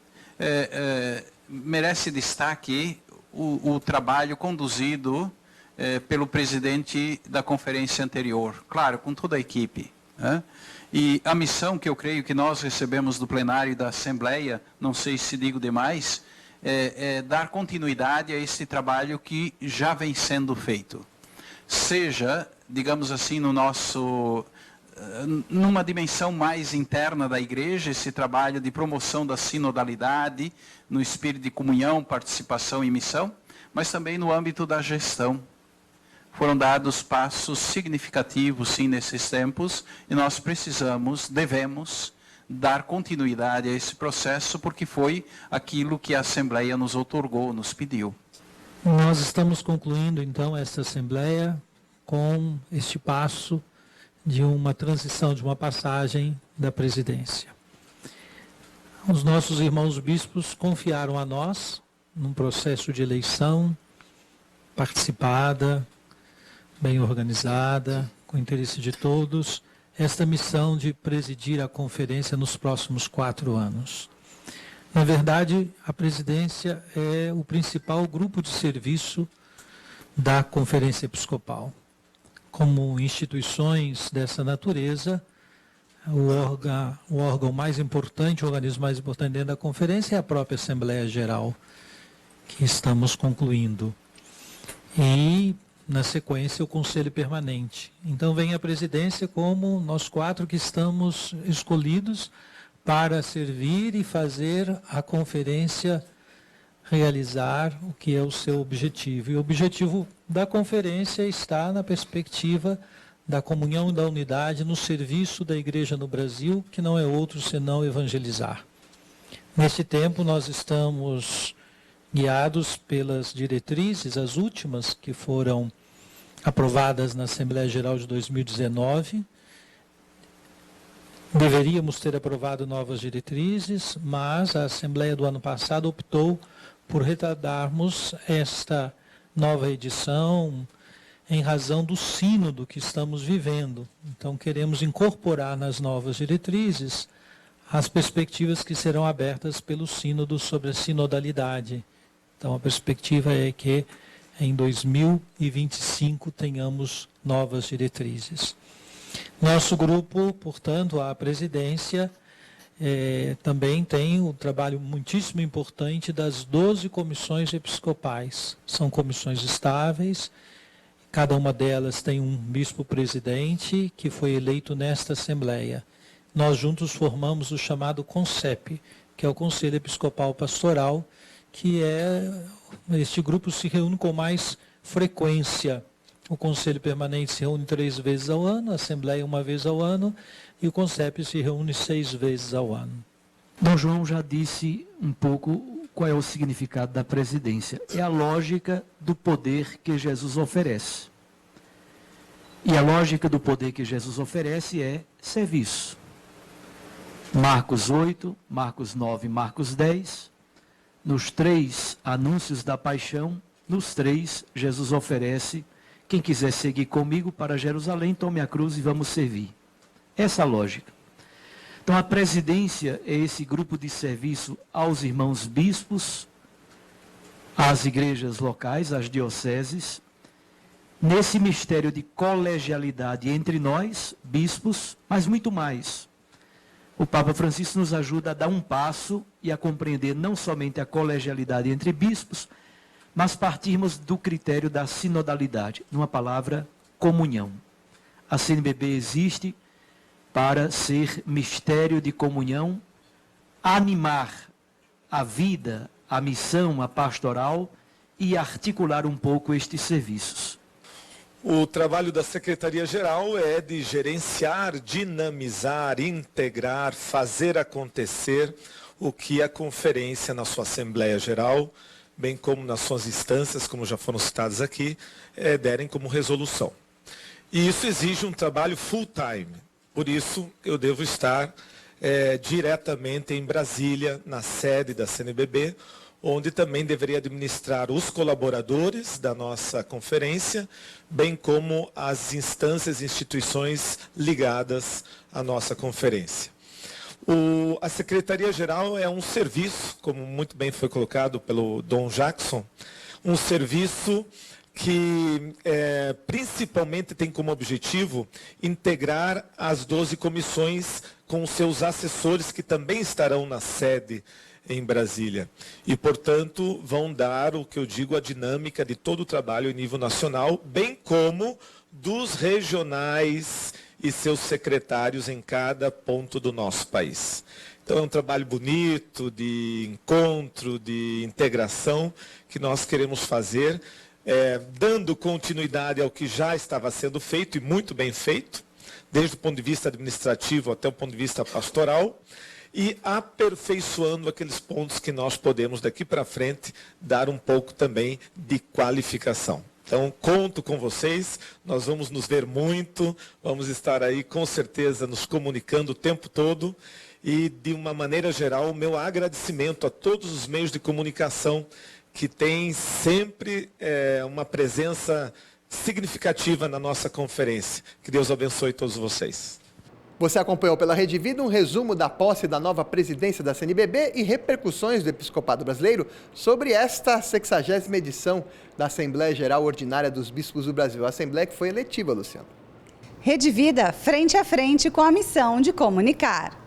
S18: merece destaque o trabalho conduzido pelo presidente da conferência anterior, claro, com toda a equipe. Né? E a missão que eu creio que nós recebemos do plenário da Assembleia, não sei se digo demais, é dar continuidade a esse trabalho que já vem sendo feito. Seja, digamos assim, numa dimensão mais interna da igreja, esse trabalho de promoção da sinodalidade, no espírito de comunhão, participação e missão, mas também no âmbito da gestão. Foram dados passos significativos, sim, nesses tempos, e nós devemos dar continuidade a esse processo, porque foi aquilo que a Assembleia nos outorgou, nos pediu.
S4: Nós estamos concluindo, então, essa Assembleia com este passo de uma transição, de uma passagem da presidência. Os nossos irmãos bispos confiaram a nós, num processo de eleição participada, bem organizada, com interesse de todos, esta missão de presidir a conferência nos próximos 4 anos. Na verdade, a presidência é o principal grupo de serviço da Conferência Episcopal. Como instituições dessa natureza, o órgão mais importante, o organismo mais importante dentro da conferência é a própria Assembleia Geral, que estamos concluindo. E, na sequência, o Conselho Permanente. Então, vem a presidência como nós 4 que estamos escolhidos para servir e fazer a conferência realizar o que é o seu objetivo. E o objetivo da conferência está na perspectiva da comunhão e da unidade no serviço da Igreja no Brasil, que não é outro senão evangelizar. Neste tempo, nós estamos guiados pelas diretrizes, as últimas que foram aprovadas na Assembleia Geral de 2019. Deveríamos ter aprovado novas diretrizes, mas a Assembleia do ano passado optou por retardarmos esta nova edição em razão do sínodo que estamos vivendo. Então, queremos incorporar nas novas diretrizes as perspectivas que serão abertas pelo sínodo sobre a sinodalidade. Então, a perspectiva é que em 2025 tenhamos novas diretrizes. Nosso grupo, portanto, a presidência, também tem um trabalho muitíssimo importante das 12 comissões episcopais. São comissões estáveis, cada uma delas tem um bispo-presidente que foi eleito nesta Assembleia. Nós juntos formamos o chamado CONCEP, que é o Conselho Episcopal Pastoral, que este grupo se reúne com mais frequência. O Conselho Permanente se reúne 3 vezes ao ano, a Assembleia 1 vez ao ano, e o CONCEP se reúne 6 vezes ao ano.
S5: Dom João já disse um pouco qual é o significado da presidência. É a lógica do poder que Jesus oferece. E a lógica do poder que Jesus oferece é serviço. Marcos 8, Marcos 9, Marcos 10, nos 3 anúncios da paixão, nos 3, Jesus oferece: quem quiser seguir comigo para Jerusalém, tome a cruz e vamos servir. Essa é a lógica. Então, a presidência é esse grupo de serviço aos irmãos bispos, às igrejas locais, às dioceses, nesse mistério de colegialidade entre nós, bispos, mas muito mais. O Papa Francisco nos ajuda a dar um passo e a compreender não somente a colegialidade entre bispos, mas partirmos do critério da sinodalidade, numa palavra, comunhão. A CNBB existe para ser mistério de comunhão, animar a vida, a missão, a pastoral e articular um pouco estes serviços.
S7: O trabalho da Secretaria-Geral é de gerenciar, dinamizar, integrar, fazer acontecer o que a conferência na sua Assembleia Geral, bem como nas suas instâncias, como já foram citadas aqui, derem como resolução. E isso exige um trabalho full-time. Por isso, eu devo estar diretamente em Brasília, na sede da CNBB, onde também deveria administrar os colaboradores da nossa conferência, bem como as instâncias e instituições ligadas à nossa conferência. A Secretaria-Geral é um serviço, como muito bem foi colocado pelo Dom Jackson, um serviço que principalmente tem como objetivo integrar as 12 comissões com os seus assessores que também estarão na sede em Brasília. E, portanto, vão dar o que eu digo, a dinâmica de todo o trabalho em nível nacional, bem como dos regionais e seus secretários em cada ponto do nosso país. Então é um trabalho bonito, de encontro, de integração, que nós queremos fazer, dando continuidade ao que já estava sendo feito, e muito bem feito, desde o ponto de vista administrativo até o ponto de vista pastoral, e aperfeiçoando aqueles pontos que nós podemos, daqui para frente, dar um pouco também de qualificação. Então, conto com vocês, nós vamos nos ver muito, vamos estar aí, com certeza, nos comunicando o tempo todo, e, de uma maneira geral, o meu agradecimento a todos os meios de comunicação que têm sempre uma presença significativa na nossa conferência. Que Deus abençoe todos vocês.
S2: Você acompanhou pela Rede Vida um resumo da posse da nova presidência da CNBB e repercussões do Episcopado Brasileiro sobre esta 60ª edição da Assembleia Geral Ordinária dos Bispos do Brasil. A Assembleia que foi eletiva, Luciano.
S1: Rede Vida, frente a frente com a missão de comunicar.